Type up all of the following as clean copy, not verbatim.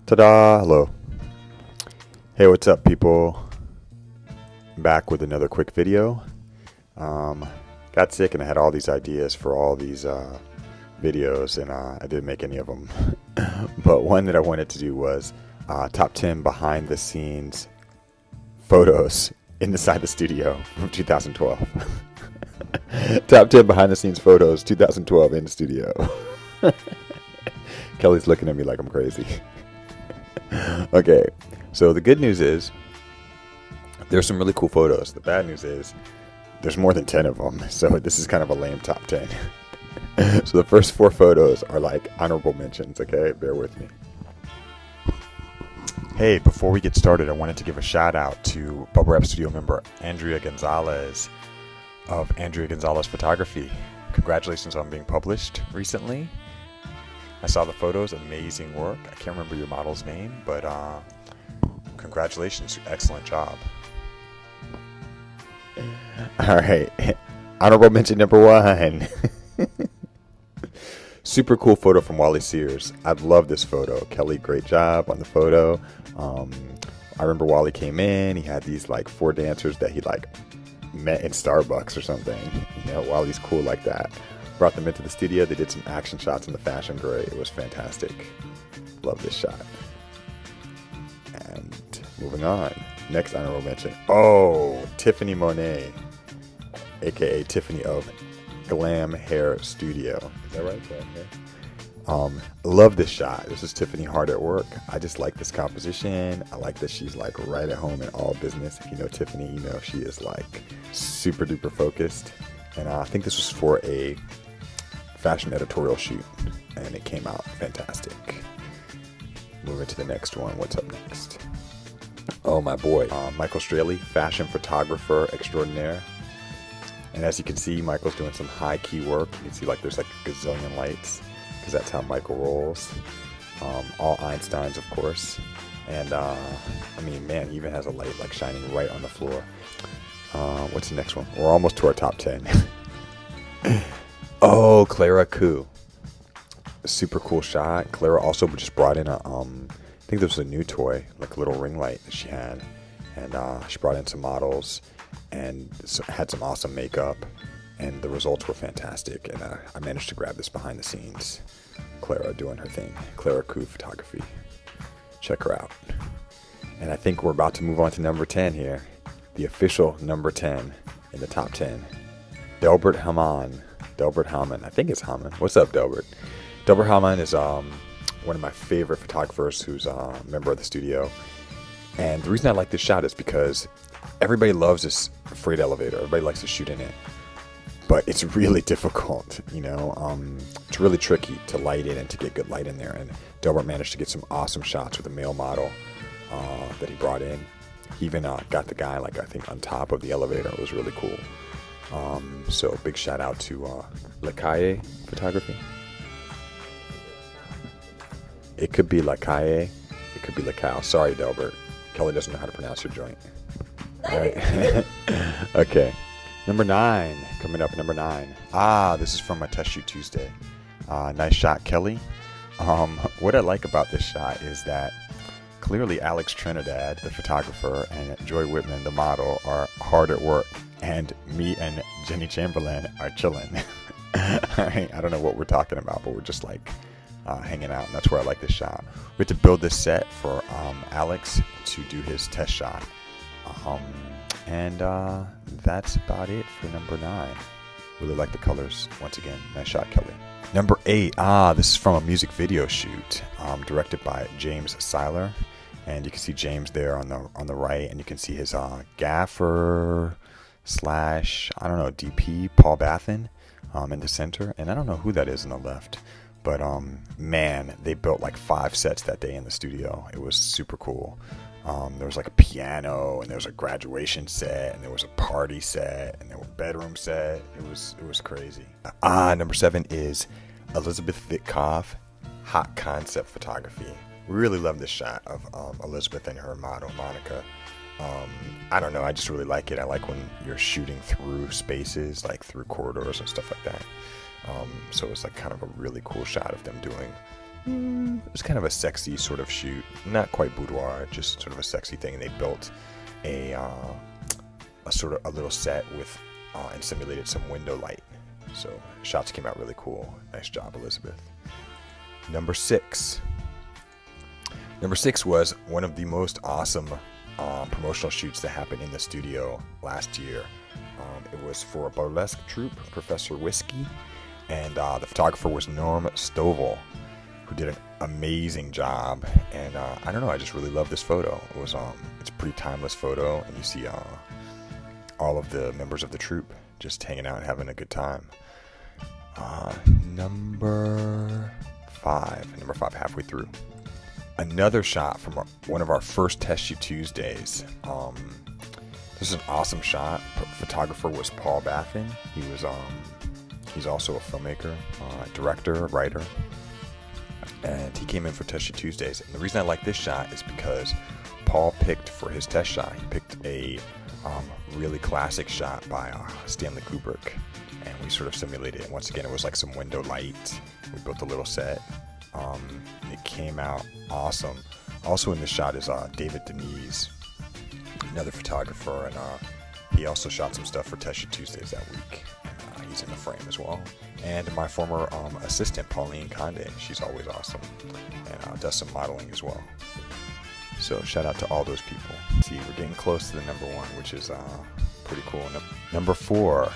Ta-da! Hello. Hey, what's up, people? I'm back with another quick video. Got sick and I had all these ideas for all these videos, and I didn't make any of them. But one that I wanted to do was top 10 behind the scenes photos inside the studio from 2012. Top 10 behind the scenes photos 2012 in the studio. Kelly's looking at me like I'm crazy. Okay, so the good news is there's some really cool photos. The bad news is there's more than 10 of them, so this is kind of a lame top 10. So the first 4 photos are like honorable mentions, okay? Bear with me. Hey, before we get started, I wanted to give a shout out to Bubble Wrap Studio member Andrea Gonzalez of Andrea Gonzalez Photography. Congratulations on being published recently. I saw the photos, amazing work. I can't remember your model's name, but congratulations, excellent job. All right, honorable mention number 1. Super cool photo from Wally Sears. I love this photo. Kelly, great job on the photo. I remember Wally came in, he had these like 4 dancers that he like met in Starbucks or something. You know, Wally's cool like that. Brought them into the studio. They did some action shots in the fashion gray. It was fantastic. Love this shot. And moving on. Next honorable mention. Oh, Tiffany Monet, aka Tiffany of Glam Hair Studio. Is that right? Glam Hair. Love this shot. This is Tiffany hard at work. I just like this composition. I like that she's like right at home in all business. If you know Tiffany, you know she is like super duper focused. And I think this was for a fashion editorial shoot, and it came out fantastic. Moving to the next one. What's up next? Oh, my boy, Michael Straley, fashion photographer extraordinaire. And as you can see, Michael's doing some high key work. You can see like there's like a gazillion lights, because that's how Michael rolls. All Einsteins, of course. And I mean, man, he even has a light like shining right on the floor. What's the next one? We're almost to our top 10. Oh, Clara Koo. Super cool shot. Clara also just brought in a, I think this was a new toy, like a little ring light that she had. And she brought in some models and had some awesome makeup. And the results were fantastic. And I managed to grab this behind the scenes. Clara doing her thing. Clara Koo Photography. Check her out. And I think we're about to move on to number 10 here. The official number 10 in the top 10. Delbert Hamann. Delbert Hamann. I think it's Hamann. What's up, Delbert? Delbert Hamann is one of my favorite photographers who's a member of the studio. And the reason I like this shot is because everybody loves this freight elevator. Everybody likes to shoot in it. But it's really difficult, you know. It's really tricky to light it and to get good light in there. And Delbert managed to get some awesome shots with a male model that he brought in. He even got the guy, like I think, on top of the elevator. It was really cool. So big shout out to Lacaille Photography. It could be Lacaille. It could be Lacaille. Sorry, Delbert. Kelly doesn't know how to pronounce your joint. All right. Okay. Number 9. Coming up, number 9. This is from my Test Shoot Tuesday. Nice shot, Kelly. What I like about this shot is that clearly Alex Trinidad, the photographer, and Joy Whitman, the model, are hard at work. And me and Jenny Chamberlain are chilling. Alright, I don't know what we're talking about, but we're just like hanging out, and that's where I like this shot. We had to build this set for Alex to do his test shot. And that's about it for number 9. Really like the colors. Once again, nice shot, Kelly. Number 8. This is from a music video shoot directed by James Seiler. And you can see James there on the right, and you can see his gaffer / I don't know, DP, Paul Bathen, in the center. And I don't know who that is on the left. But man, they built like 5 sets that day in the studio. It was super cool. There was like a piano, and there was a graduation set, and there was a party set, and there was a bedroom set. It was crazy. Number 7 is Elizabeth Vitkoff, Hot Concept Photography. Really love this shot of Elizabeth and her model, Monica. I don't know, I just really like it. I like when you're shooting through spaces, like through corridors and stuff like that. So it's like kind of a really cool shot of them doing it was kind of a sexy sort of shoot. Not quite boudoir, just sort of a sexy thing. And they built a sort of a little set with and simulated some window light. So shots came out really cool. Nice job, Elizabeth. Number 6. Number 6 was one of the most awesome promotional shoots that happened in the studio last year. It was for a burlesque troupe, Professor Whiskey, and the photographer was Norm Stovall, who did an amazing job. And I don't know, I just really love this photo. It was it's a pretty timeless photo, and you see all of the members of the troupe just hanging out and having a good time. Number 5, halfway through. Another shot from one of our first Test Shoot Tuesdays. This is an awesome shot. Photographer was Paul Baffin. He's also a filmmaker, director, writer, and he came in for Test Shoot Tuesdays. And the reason I like this shot is because Paul picked for his test shot. He picked a really classic shot by Stanley Kubrick, and we sort of simulated it. Once again, it was like some window light. We built a little set. It came out awesome. Also in this shot is David Denise, another photographer, and he also shot some stuff for Test Shoot Tuesdays that week. And, he's in the frame as well. And my former assistant, Pauline Conde, she's always awesome, and does some modeling as well. So shout out to all those people. See, we're getting close to the number 1, which is pretty cool. Number 4,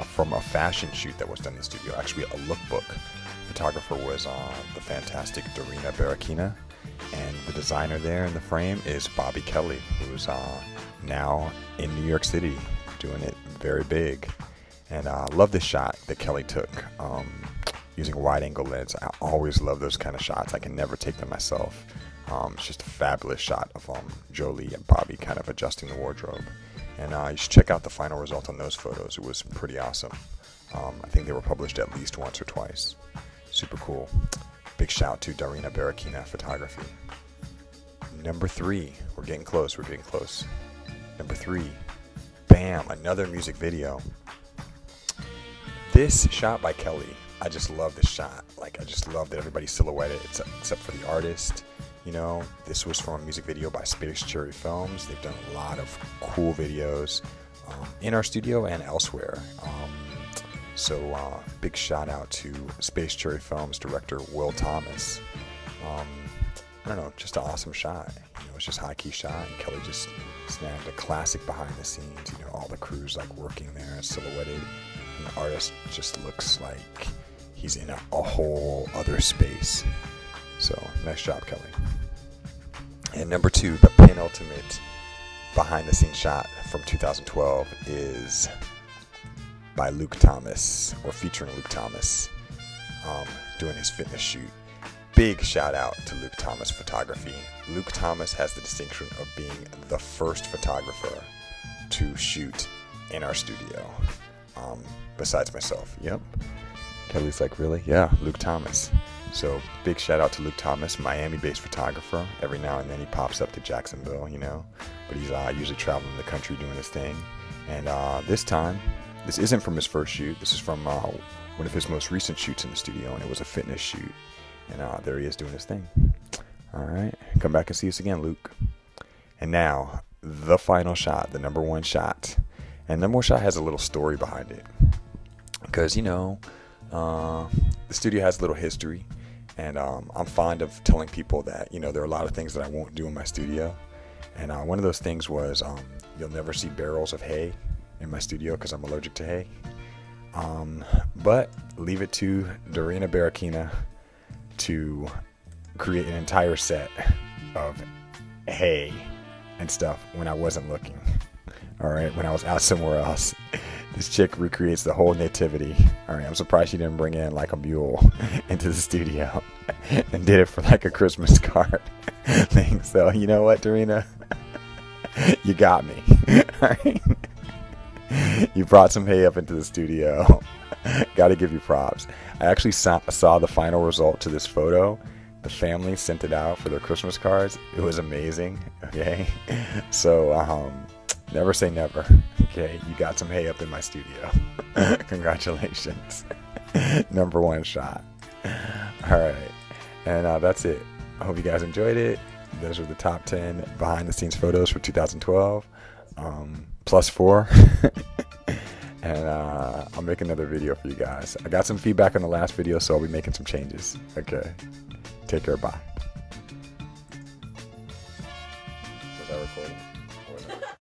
from a fashion shoot that was done in the studio, actually a lookbook. Photographer was the fantastic Dorina Barakina, and the designer there in the frame is Bobby Kelly, who's now in New York City doing it very big. And I love this shot that Kelly took using a wide-angle lens. I always love those kind of shots. I can never take them myself. It's just a fabulous shot of Jolie and Bobby kind of adjusting the wardrobe. And you should check out the final result on those photos. It was pretty awesome. I think they were published at least once or twice. Super cool. Big shout to Dorina Barakina Photography. Number 3. We're getting close. Number 3. Bam! Another music video. This shot by Kelly. I just love this shot. Like, I just love that everybody's silhouetted except for the artist. You know, this was from a music video by Space Cherry Films. They've done a lot of cool videos in our studio and elsewhere. So big shout out to Space Cherry Films director Will Thomas. I don't know, just an awesome shot. You know, it's just a high key shot, and Kelly just snagged a classic behind the scenes. You know, all the crews like working there, silhouetted, and the artist just looks like he's in a whole other space. So nice job, Kelly. And number 2, the penultimate behind the scenes shot from 2012 is by Luke Thomas, or featuring Luke Thomas, doing his fitness shoot. Big shout out to Luke Thomas Photography. Luke Thomas has the distinction of being the first photographer to shoot in our studio, besides myself. Yep. Kelly's like, really? Yeah, Luke Thomas. So big shout out to Luke Thomas, Miami-based photographer. Every now and then he pops up to Jacksonville, you know, but he's usually traveling the country doing his thing. And this time, this isn't from his first shoot. This is from one of his most recent shoots in the studio, and it was a fitness shoot. And there he is doing his thing. All right, come back and see us again, Luke. And now, the final shot, the number 1 shot. And number 1 shot has a little story behind it. Because, you know, the studio has a little history. And I'm fond of telling people that, you know, there are a lot of things that I won't do in my studio. And one of those things was you'll never see barrels of hay in my studio because I'm allergic to hay. But leave it to Dorina Barakina to create an entire set of hay and stuff when I wasn't looking. All right, when I was out somewhere else. This chick recreates the whole nativity. All right, I'm surprised she didn't bring in like a mule into the studio and did it for like a Christmas card thing. So you know what, Dorina? You got me. All right. You brought some hay up into the studio. Got to give you props. I actually saw the final result to this photo. The family sent it out for their Christmas cards. It was amazing. Okay, so never say never. Okay, you got some hay up in my studio. Congratulations. Number 1 shot. All right. And that's it. I hope you guys enjoyed it. Those are the top 10 behind the scenes photos for 2012. Plus 4. And I'll make another video for you guys. I got some feedback on the last video, so I'll be making some changes. Okay. Take care. Bye. Was I recording?